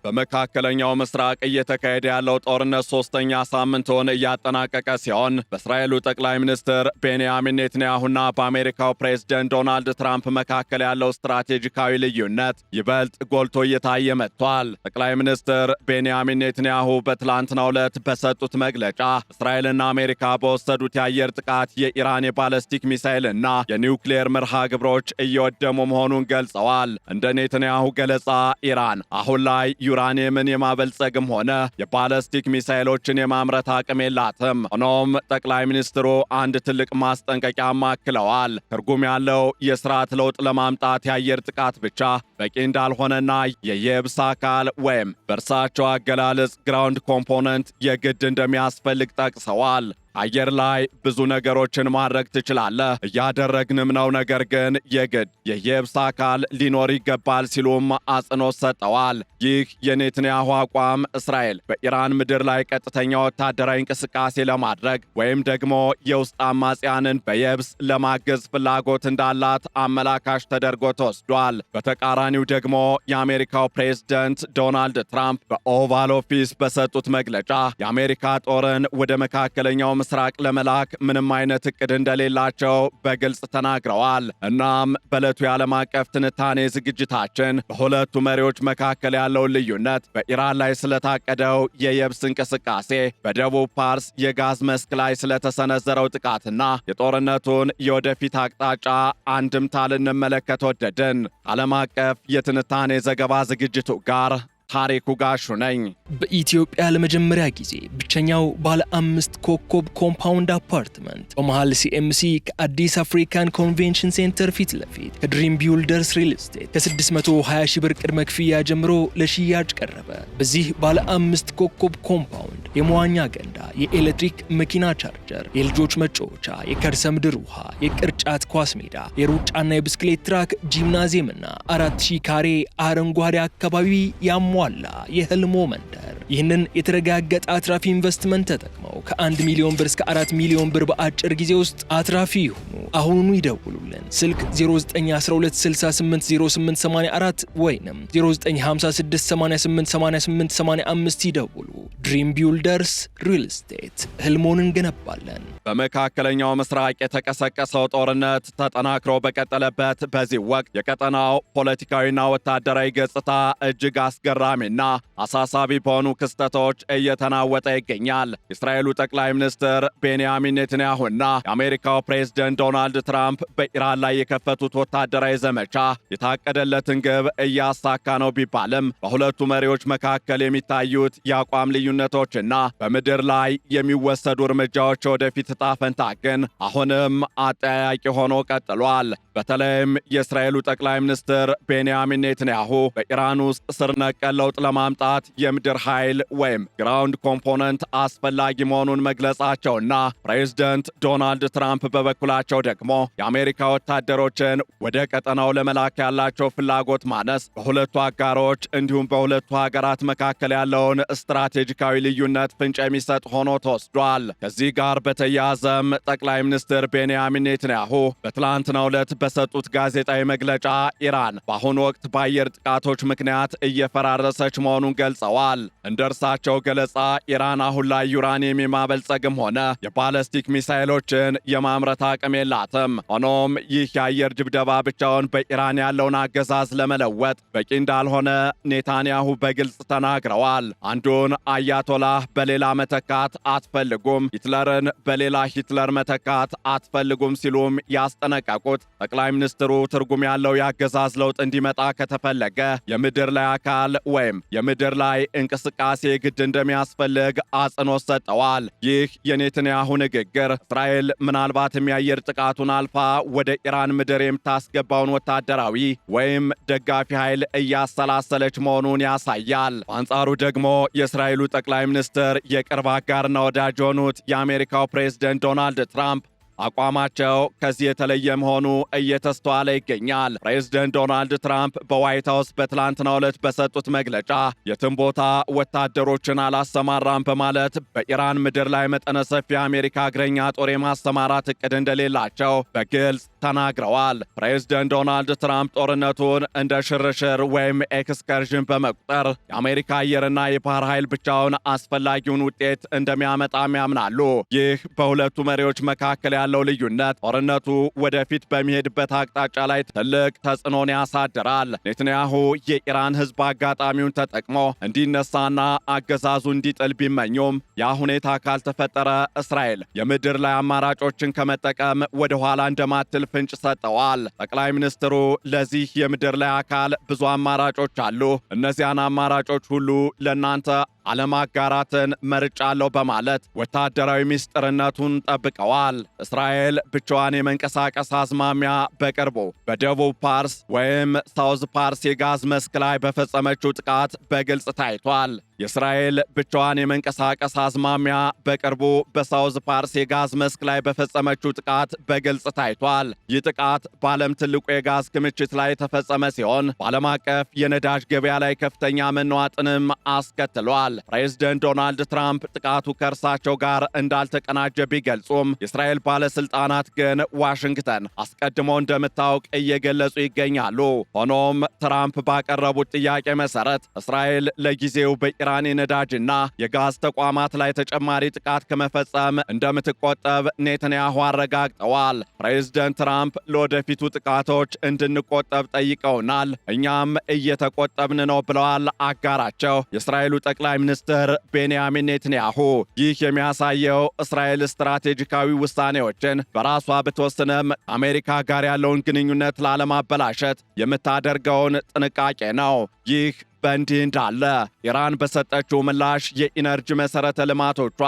በመካከለኛው ምስራቅ እየተካሄደ ያለው ጦርነት ሶስተኛ ሳምንቱን እያጠናቀቀ ሲሆን በእስራኤሉ ጠቅላይ ሚኒስትር ቤንያሚን ኔታንያሁና በአሜሪካው ፕሬዝደንት ዶናልድ ትራምፕ መካከል ያለው ስትራቴጂካዊ ልዩነት ይበልጥ ጎልቶ እየታየ መጥቷል። ጠቅላይ ሚኒስትር ቤንያሚን ኔታንያሁ በትላንትናው ዕለት በሰጡት መግለጫ እስራኤልና አሜሪካ በወሰዱት የአየር ጥቃት የኢራን የባለስቲክ ሚሳይልና የኒውክሌር መርሃ ግብሮች እየወደሙ መሆኑን ገልጸዋል። እንደ ኔታንያሁ ገለጻ ኢራን አሁን ላይ ዩራኒየምን የማበልጸግም ሆነ የባለስቲክ ሚሳይሎችን የማምረት አቅም የላትም። ሆኖም ጠቅላይ ሚኒስትሩ አንድ ትልቅ ማስጠንቀቂያ አክለዋል። ትርጉም ያለው የስርዓት ለውጥ ለማምጣት የአየር ጥቃት ብቻ በቂ እንዳልሆነና የየብስ አካል ወይም በእርሳቸው አገላለጽ ግራውንድ ኮምፖነንት የግድ እንደሚያስፈልግ ጠቅሰዋል። አየር ላይ ብዙ ነገሮችን ማድረግ ትችላለህ፣ እያደረግንም ነው፣ ነገር ግን የግድ የየብስ አካል ሊኖር ይገባል ሲሉም አጽንኦት ሰጠዋል። ይህ የኔታንያሁ አቋም እስራኤል በኢራን ምድር ላይ ቀጥተኛ ወታደራዊ እንቅስቃሴ ለማድረግ ወይም ደግሞ የውስጥ አማጽያንን በየብስ ለማገዝ ፍላጎት እንዳላት አመላካሽ ተደርጎ ተወስዷል። በተቃራኒው ደግሞ የአሜሪካው ፕሬዝደንት ዶናልድ ትራምፕ በኦቫል ኦፊስ በሰጡት መግለጫ የአሜሪካ ጦርን ወደ መካከለኛው ምስራቅ ለመላክ ምንም አይነት እቅድ እንደሌላቸው በግልጽ ተናግረዋል። እናም በዕለቱ የዓለም አቀፍ ትንታኔ ዝግጅታችን በሁለቱ መሪዎች መካከል ያለውን ልዩነት፣ በኢራን ላይ ስለታቀደው የየብስ እንቅስቃሴ፣ በደቡብ ፓርስ የጋዝ መስክ ላይ ስለተሰነዘረው ጥቃትና የጦርነቱን የወደፊት አቅጣጫ አንድምታ ልንመለከት ወደድን። ዓለም አቀፍ የትንታኔ ዘገባ ዝግጅቱ ጋር ታሪኩ ጋሹ ነኝ። በኢትዮጵያ ለመጀመሪያ ጊዜ ብቸኛው ባለ 5 ኮከብ ኮምፓውንድ አፓርትመንት በመሃል ሲኤምሲ ከአዲስ አፍሪካን ኮንቬንሽን ሴንተር ፊት ለፊት ከድሪም ቢውልደርስ ሪል ስቴት ከ620 ሺህ ብር ቅድመ ክፍያ ጀምሮ ለሽያጭ ቀረበ። በዚህ ባለ 5 ኮከብ ኮምፓውንድ የመዋኛ ገንዳ፣ የኤሌክትሪክ መኪና ቻርጀር፣ የልጆች መጫወቻ፣ የከርሰ ምድር ውሃ፣ የቅርጫት ኳስ ሜዳ፣ የሩጫና የብስክሌት ትራክ፣ ጂምናዚየምና 4000 ካሬ አረንጓዴ አካባቢ ያሟላ የህልሞ መንደር። ይህንን የተረጋገጠ አትራፊ ኢንቨስትመንት ተጠቅመው ከ1 ሚሊዮን ብር እስከ 4 ሚሊዮን ብር በአጭር ጊዜ ውስጥ አትራፊ ይሁኑ። አሁኑኑ ይደውሉልን። ስልክ 0912680884 ወይንም 0956888885 ይደውሉ። ድሪም ቢውልደርስ ሪል ስቴት፣ ህልሞን እንገነባለን። በመካከለኛው ምስራቅ የተቀሰቀሰው ጦርነት ተጠናክሮ በቀጠለበት በዚህ ወቅት የቀጠናው ፖለቲካዊና ወታደራዊ ገጽታ እጅግ አስገራሚና አሳሳቢ በሆኑ ክስተቶች እየተናወጠ ይገኛል። የእስራኤሉ ጠቅላይ ሚኒስትር ቤንያሚን ኔታንያሁና የአሜሪካው ፕሬዝደንት ዶናልድ ትራምፕ በኢራን ላይ የከፈቱት ወታደራዊ ዘመቻ የታቀደለትን ግብ እያሳካ ነው ቢባልም በሁለቱ መሪዎች መካከል የሚታዩት የአቋም ልዩነቶችና በምድር ላይ የሚወሰዱ እርምጃዎች ወደፊት ዕጣ ፈንታ ግን አሁንም አጠያያቂ ሆኖ ቀጥሏል። በተለይም የእስራኤሉ ጠቅላይ ሚኒስትር ቤንያሚን ኔታንያሁ በኢራን ውስጥ ስር ነቀል ለውጥ ለማምጣት የምድር ኃይል ወይም ግራውንድ ኮምፖነንት አስፈላጊ መሆኑን መግለጻቸውና ፕሬዝደንት ዶናልድ ትራምፕ በበኩላቸው ደግሞ የአሜሪካ ወታደሮችን ወደ ቀጠናው ለመላክ ያላቸው ፍላጎት ማነስ በሁለቱ አጋሮች እንዲሁም በሁለቱ ሀገራት መካከል ያለውን ስትራቴጂካዊ ልዩነት ፍንጭ የሚሰጥ ሆኖ ተወስዷል። ከዚህ ጋር በተያያዘም ጠቅላይ ሚኒስትር ቤንያሚን ኔታንያሁ በትላንትናው ዕለት በሰጡት ጋዜጣዊ መግለጫ ኢራን በአሁኑ ወቅት በአየር ጥቃቶች ምክንያት እየፈራረሰች መሆኑን ገልጸዋል። እንደ እርሳቸው ገለጻ ኢራን አሁን ላይ ዩራኒየም የማበልጸግም ሆነ የባለስቲክ ሚሳይሎችን የማምረት አቅም የላትም። ሆኖም ይህ የአየር ድብደባ ብቻውን በኢራን ያለውን አገዛዝ ለመለወጥ በቂ እንዳልሆነ ኔታንያሁ በግልጽ ተናግረዋል። አንዱን አያቶላህ በሌላ መተካት አትፈልጉም፣ ሂትለርን በሌላ ሂትለር መተካት አትፈልጉም ሲሉም ያስጠነቀቁት ጠቅላይ ሚኒስትሩ ትርጉም ያለው የአገዛዝ ለውጥ እንዲመጣ ከተፈለገ የምድር ላይ አካል ወይም የምድር ላይ እንቅስቃሴ ግድ እንደሚያስፈልግ አጽንኦት ሰጠዋል። ይህ የኔታንያሁ ንግግር እስራኤል ምናልባትም የአየር ጥቃቱን አልፋ ወደ ኢራን ምድር የምታስገባውን ወታደራዊ ወይም ደጋፊ ኃይል እያሰላሰለች መሆኑን ያሳያል። በአንጻሩ ደግሞ የእስራኤሉ ጠቅላይ ሚኒስትር የቅርብ አጋርና ወዳጅ የሆኑት የአሜሪካው ፕሬዝደንት ዶናልድ ትራምፕ አቋማቸው ከዚህ የተለየ መሆኑ እየተስተዋለ ይገኛል። ፕሬዝደንት ዶናልድ ትራምፕ በዋይት ሃውስ በትላንትናው ዕለት በሰጡት መግለጫ የትም ቦታ ወታደሮችን አላሰማራም በማለት በኢራን ምድር ላይ መጠነ ሰፊ የአሜሪካ እግረኛ ጦር የማሰማራት እቅድ እንደሌላቸው በግልጽ ተናግረዋል። ፕሬዝደንት ዶናልድ ትራምፕ ጦርነቱን እንደ ሽርሽር ወይም ኤክስከርዥን በመቁጠር የአሜሪካ አየርና የባህር ኃይል ብቻውን አስፈላጊውን ውጤት እንደሚያመጣም ያምናሉ። ይህ በሁለቱ መሪዎች መካከል ያለው ልዩነት ጦርነቱ ወደፊት በሚሄድበት አቅጣጫ ላይ ትልቅ ተጽዕኖን ያሳድራል። ኔትንያሁ የኢራን ሕዝብ አጋጣሚውን ተጠቅሞ እንዲነሳና አገዛዙ እንዲጥል ቢመኙም ያ ሁኔታ ካልተፈጠረ እስራኤል የምድር ላይ አማራጮችን ከመጠቀም ወደ ኋላ እንደማትል ፍንጭ ሰጠዋል። ጠቅላይ ሚኒስትሩ ለዚህ የምድር ላይ አካል ብዙ አማራጮች አሉ፣ እነዚያን አማራጮች ሁሉ ለእናንተ አለማጋራትን መርጫለሁ በማለት ወታደራዊ ምስጢርነቱን ጠብቀዋል። እስራኤል ብቻዋን የመንቀሳቀስ አዝማሚያ በቅርቡ በደቡብ ፓርስ ወይም ሳውዝ ፓርስ የጋዝ መስክ ላይ በፈጸመችው ጥቃት በግልጽ ታይቷል። የእስራኤል ብቻዋን የመንቀሳቀስ አዝማሚያ በቅርቡ በሳውዝ ፓርስ የጋዝ መስክ ላይ በፈጸመችው ጥቃት በግልጽ ታይቷል። ይህ ጥቃት በዓለም ትልቁ የጋዝ ክምችት ላይ የተፈጸመ ሲሆን በዓለም አቀፍ የነዳጅ ገበያ ላይ ከፍተኛ መናወጥንም አስከትሏል። ፕሬዝደንት ዶናልድ ትራምፕ ጥቃቱ ከእርሳቸው ጋር እንዳልተቀናጀ ቢገልጹም የእስራኤል ባለስልጣናት ግን ዋሽንግተን አስቀድመው እንደምታውቅ እየገለጹ ይገኛሉ። ሆኖም ትራምፕ ባቀረቡት ጥያቄ መሰረት እስራኤል ለጊዜው በኢራን የነዳጅና የጋዝ ተቋማት ላይ ተጨማሪ ጥቃት ከመፈጸም እንደምትቆጠብ ኔትንያሁ አረጋግጠዋል። ፕሬዝደንት ትራምፕ ለወደፊቱ ጥቃቶች እንድንቆጠብ ጠይቀውናል፣ እኛም እየተቆጠብን ነው ብለዋል አጋራቸው የእስራኤሉ ጠቅላይ ሚኒስትር ቤንያሚን ኔትንያሁ። ይህ የሚያሳየው እስራኤል ስትራቴጂካዊ ውሳኔዎችን በራሷ ብትወስንም ከአሜሪካ ጋር ያለውን ግንኙነት ላለማበላሸት የምታደርገውን ጥንቃቄ ነው። ይህ በእንዲህ እንዳለ ኢራን በሰጠችው ምላሽ የኢነርጂ መሠረተ ልማቶቿ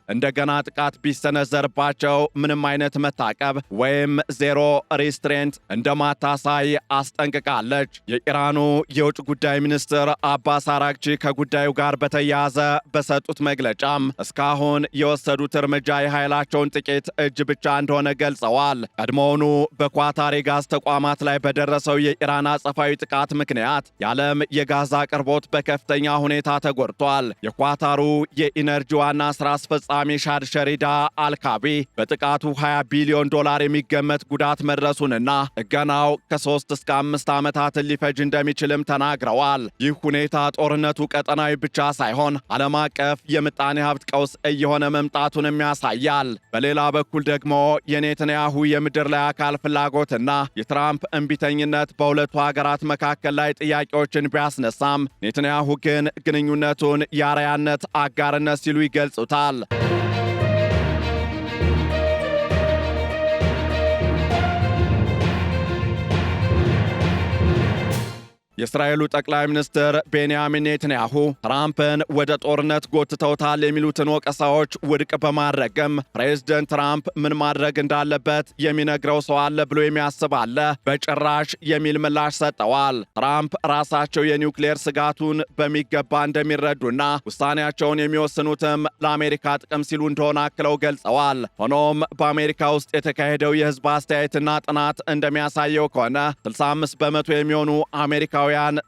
እንደገና ጥቃት ቢሰነዘርባቸው ምንም አይነት መታቀብ ወይም ዜሮ ሪስትሬንት እንደማታሳይ አስጠንቅቃለች። የኢራኑ የውጭ ጉዳይ ሚኒስትር አባስ አራግቺ ከጉዳዩ ጋር በተያያዘ በሰጡት መግለጫም እስካሁን የወሰዱት እርምጃ የኃይላቸውን ጥቂት እጅ ብቻ እንደሆነ ገልጸዋል። ቀድሞውኑ በኳታር የጋዝ ተቋማት ላይ በደረሰው የኢራን አጸፋዊ ጥቃት ምክንያት የዓለም የጋዝ አቅርቦት በከፍተኛ ሁኔታ ተጎድቷል። የኳታሩ የኢነርጂ ዋና ሥራ አስፈጻሚ ሻድ ሸሪዳ አልካቢ በጥቃቱ $20 ቢሊዮን የሚገመት ጉዳት መድረሱንና ጥገናው ከ3 እስከ 5 ዓመታትን ሊፈጅ እንደሚችልም ተናግረዋል። ይህ ሁኔታ ጦርነቱ ቀጠናዊ ብቻ ሳይሆን ዓለም አቀፍ የምጣኔ ሀብት ቀውስ እየሆነ መምጣቱንም ያሳያል። በሌላ በኩል ደግሞ የኔትንያሁ የምድር ላይ አካል ፍላጎትና የትራምፕ እምቢተኝነት በሁለቱ ሀገራት መካከል ላይ ጥያቄዎችን ቢያስነሳም ኔትንያሁ ግን ግንኙነቱን የአርአያነት አጋርነት ሲሉ ይገልጹታል። የእስራኤሉ ጠቅላይ ሚኒስትር ቤንያሚን ኔትንያሁ ትራምፕን ወደ ጦርነት ጎትተውታል የሚሉትን ወቀሳዎች ውድቅ በማድረግም ፕሬዝደንት ትራምፕ ምን ማድረግ እንዳለበት የሚነግረው ሰው አለ ብሎ የሚያስብ አለ በጭራሽ የሚል ምላሽ ሰጠዋል። ትራምፕ ራሳቸው የኒውክሌር ስጋቱን በሚገባ እንደሚረዱና ውሳኔያቸውን የሚወስኑትም ለአሜሪካ ጥቅም ሲሉ እንደሆነ አክለው ገልጸዋል። ሆኖም በአሜሪካ ውስጥ የተካሄደው የህዝብ አስተያየትና ጥናት እንደሚያሳየው ከሆነ 65 በመቶ የሚሆኑ አሜሪካ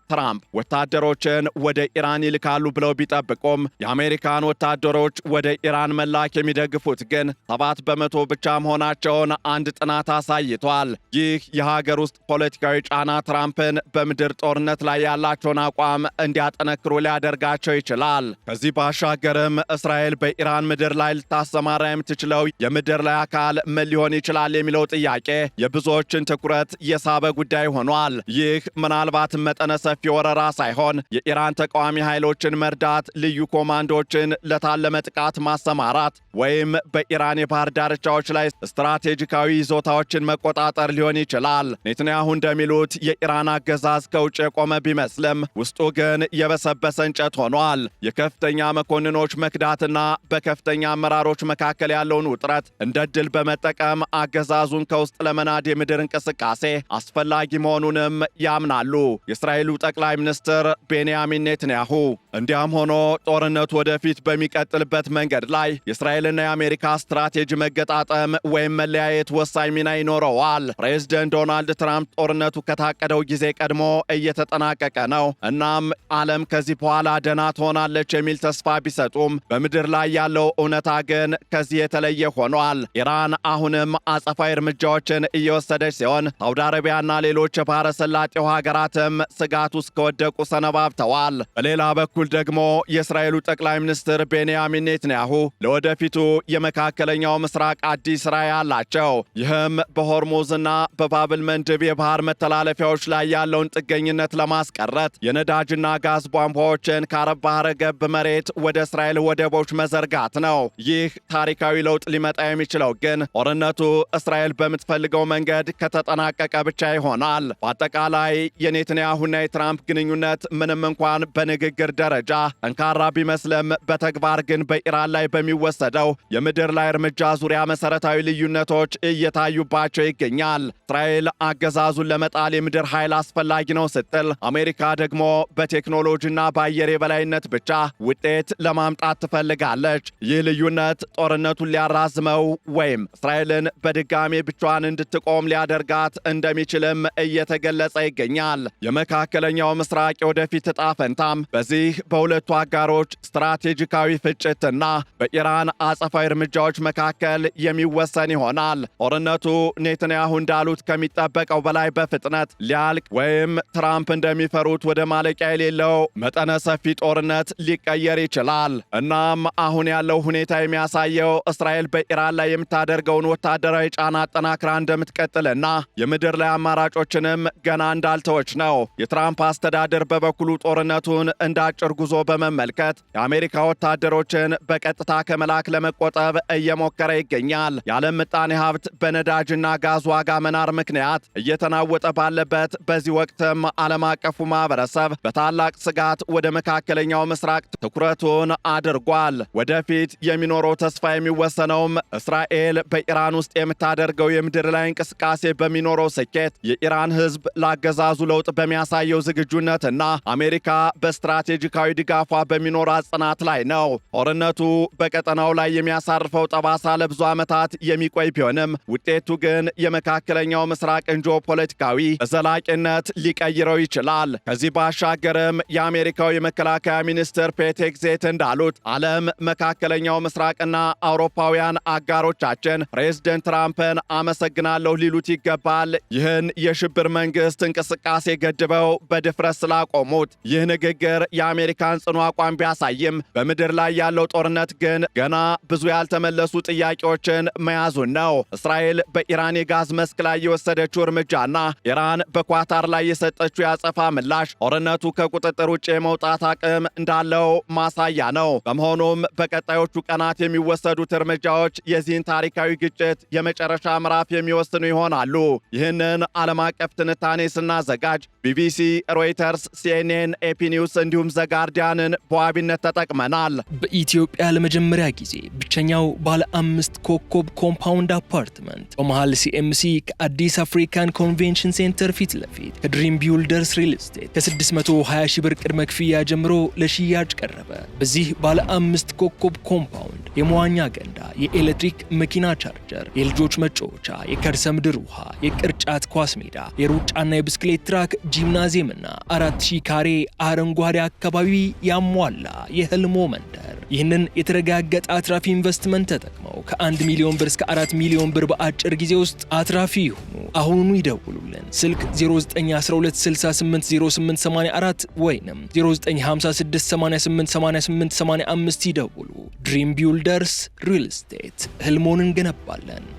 ትራምፕ ወታደሮችን ወደ ኢራን ይልካሉ ብለው ቢጠብቁም የአሜሪካን ወታደሮች ወደ ኢራን መላክ የሚደግፉት ግን 7 በመቶ ብቻ መሆናቸውን አንድ ጥናት አሳይቷል። ይህ የሀገር ውስጥ ፖለቲካዊ ጫና ትራምፕን በምድር ጦርነት ላይ ያላቸውን አቋም እንዲያጠነክሩ ሊያደርጋቸው ይችላል። ከዚህ ባሻገርም እስራኤል በኢራን ምድር ላይ ልታሰማራ የምትችለው የምድር ላይ አካል ምን ሊሆን ይችላል የሚለው ጥያቄ የብዙዎችን ትኩረት የሳበ ጉዳይ ሆኗል። ይህ ምናልባት መጠነ ሰፊ ወረራ ሳይሆን የኢራን ተቃዋሚ ኃይሎችን መርዳት፣ ልዩ ኮማንዶችን ለታለመ ጥቃት ማሰማራት ወይም በኢራን የባህር ዳርቻዎች ላይ ስትራቴጂካዊ ይዞታዎችን መቆጣጠር ሊሆን ይችላል። ኔትንያሁ እንደሚሉት የኢራን አገዛዝ ከውጭ የቆመ ቢመስልም ውስጡ ግን የበሰበሰ እንጨት ሆኗል። የከፍተኛ መኮንኖች መክዳትና በከፍተኛ አመራሮች መካከል ያለውን ውጥረት እንደ ድል በመጠቀም አገዛዙን ከውስጥ ለመናድ የምድር እንቅስቃሴ አስፈላጊ መሆኑንም ያምናሉ። የእስራኤሉ ጠቅላይ ሚኒስትር ቤንያሚን ኔትንያሁ። እንዲያም ሆኖ ጦርነቱ ወደፊት በሚቀጥልበት መንገድ ላይ የእስራኤልና የአሜሪካ ስትራቴጂ መገጣጠም ወይም መለያየት ወሳኝ ሚና ይኖረዋል። ፕሬዝደንት ዶናልድ ትራምፕ ጦርነቱ ከታቀደው ጊዜ ቀድሞ እየተጠናቀቀ ነው፣ እናም ዓለም ከዚህ በኋላ ደህና ትሆናለች የሚል ተስፋ ቢሰጡም በምድር ላይ ያለው እውነታ ግን ከዚህ የተለየ ሆኗል። ኢራን አሁንም አጸፋዊ እርምጃዎችን እየወሰደች ሲሆን ሳውዲ አረቢያና ሌሎች የባሕረ ሰላጤው ሀገራትም ስጋት ውስጥ ከወደቁ ሰነባብተዋል። በሌላ በኩል ደግሞ የእስራኤሉ ጠቅላይ ሚኒስትር ቤንያሚን ኔትንያሁ ለወደፊቱ የመካከለኛው ምስራቅ አዲስ ራዕይ አላቸው። ይህም በሆርሙዝና በባብል መንድብ የባህር መተላለፊያዎች ላይ ያለውን ጥገኝነት ለማስቀረት የነዳጅና ጋዝ ቧንቧዎችን ከአረብ ባህረ ገብ መሬት ወደ እስራኤል ወደቦች መዘርጋት ነው። ይህ ታሪካዊ ለውጥ ሊመጣ የሚችለው ግን ጦርነቱ እስራኤል በምትፈልገው መንገድ ከተጠናቀቀ ብቻ ይሆናል። በአጠቃላይ የኔትንያሁና የትራምፕ ግንኙነት ምንም እንኳን በንግግር ደረጃ ጠንካራ ቢመስልም በተግባር ግን በኢራን ላይ በሚወሰደው የምድር ላይ እርምጃ ዙሪያ መሰረታዊ ልዩነቶች እየታዩባቸው ይገኛል። እስራኤል አገዛዙን ለመጣል የምድር ኃይል አስፈላጊ ነው ስትል፣ አሜሪካ ደግሞ በቴክኖሎጂና በአየር የበላይነት ብቻ ውጤት ለማምጣት ትፈልጋለች። ይህ ልዩነት ጦርነቱን ሊያራዝመው ወይም እስራኤልን በድጋሜ ብቻዋን እንድትቆም ሊያደርጋት እንደሚችልም እየተገለጸ ይገኛል። የመካከለኛው ምስራቅ የወደፊት ዕጣ ፈንታም በዚህ በሁለቱ አጋሮች ስትራቴጂካዊ ፍጭትና በኢራን አጸፋዊ እርምጃዎች መካከል የሚወሰን ይሆናል። ጦርነቱ ኔትንያሁ እንዳሉት ከሚጠበቀው በላይ በፍጥነት ሊያልቅ ወይም ትራምፕ እንደሚፈሩት ወደ ማለቂያ የሌለው መጠነ ሰፊ ጦርነት ሊቀየር ይችላል። እናም አሁን ያለው ሁኔታ የሚያሳየው እስራኤል በኢራን ላይ የምታደርገውን ወታደራዊ ጫና አጠናክራ እንደምትቀጥልና የምድር ላይ አማራጮችንም ገና እንዳልተወች ነው። የትራምፕ አስተዳደር በበኩሉ ጦርነቱን እንደ አጭር ጉዞ በመመልከት የአሜሪካ ወታደሮችን በቀጥታ ከመላክ ለመቆጠብ እየሞከረ ይገኛል። የዓለም ምጣኔ ሀብት በነዳጅና ጋዝ ዋጋ መናር ምክንያት እየተናወጠ ባለበት በዚህ ወቅትም ዓለም አቀፉ ማህበረሰብ በታላቅ ስጋት ወደ መካከለኛው ምስራቅ ትኩረቱን አድርጓል። ወደፊት የሚኖረው ተስፋ የሚወሰነውም እስራኤል በኢራን ውስጥ የምታደርገው የምድር ላይ እንቅስቃሴ በሚኖረው ስኬት፣ የኢራን ሕዝብ ላገዛዙ ለውጥ በሚያሳየው ዝግጁነትና አሜሪካ በስትራቴጂካዊ ድጋፏ በሚኖራት ጽናት ላይ ነው። ጦርነቱ በቀጠናው ላይ የሚያሳርፈው ጠባሳ ለብዙ ዓመታት የሚቆይ ቢሆንም ውጤቱ ግን የመካከለኛው ምስራቅን ጂኦፖለቲካዊ በዘላቂነት ሊቀይረው ይችላል። ከዚህ ባሻገርም የአሜሪካው የመከላከያ ሚኒስትር ፔት ሄግሴት እንዳሉት ዓለም መካከለኛው ምስራቅና አውሮፓውያን አጋሮቻችን ፕሬዝደንት ትራምፕን አመሰግናለሁ ሊሉት ይገባል። ይህን የሽብር መንግስት እንቅስቃሴ ገድበው በድፍረት ስላቆሙት። ይህ ንግግር የአሜሪካን ጽኑ አቋም ቢያሳይም በምድር ላይ ያለው ጦርነት ግን ገና ብዙ ያልተመለሱ ጥያቄዎችን መያዙን ነው። እስራኤል በኢራን የጋዝ መስክ ላይ የወሰደችው እርምጃና ኢራን በኳታር ላይ የሰጠችው ያጸፋ ምላሽ ጦርነቱ ከቁጥጥር ውጭ የመውጣት አቅም እንዳለው ማሳያ ነው። በመሆኑም በቀጣዮቹ ቀናት የሚወሰዱት እርምጃዎች የዚህን ታሪካዊ ግጭት የመጨረሻ ምዕራፍ የሚወስኑ ይሆናሉ። ይህንን ዓለም አቀፍ ትንታኔ ስናዘጋጅ ቢቢሲ፣ ሮይተርስ፣ ሲኤንኤን፣ ኤፒ ኒውስ እንዲሁም ዘጋርዲያንን በዋቢነት ተጠቅመናል። በኢትዮጵያ ለመጀመሪያ ጊዜ ብቸኛው ባለ 5 ኮከብ ኮምፓውንድ አፓርትመንት በመሃል ሲኤምሲ ከአዲስ አፍሪካን ኮንቬንሽን ሴንተር ፊት ለፊት ከድሪም ቢውልደርስ ሪል ስቴት ከ620 ሺህ ብር ቅድመ ክፍያ ጀምሮ ለሽያጭ ቀረበ። በዚህ ባለ 5 ኮከብ ኮምፓውንድ የመዋኛ ገንዳ፣ የኤሌክትሪክ መኪና ቻርጀር፣ የልጆች መጫወቻ፣ የከርሰ ምድር ውሃ፣ የቅርጫት ኳስ ሜዳ፣ የሩጫና የብስክሌት ትራክ፣ ጂምናዚየምና 4000 ካሬ አረንጓዴ አካባቢ ያሟላ የህልሞ መንደር። ይህንን የተረጋገጠ አትራፊ ኢንቨስትመንት ተጠቅመው ከ1 ሚሊዮን ብር እስከ 4 ሚሊዮን ብር በአጭር ጊዜ ውስጥ አትራፊ ይሁኑ። አሁኑኑ ይደውሉልን። ስልክ 0912680884 ወይንም 0956888885 ይደውሉ። ድሪም ቢውልደርስ ሪል ስቴት ህልሞን እንገነባለን።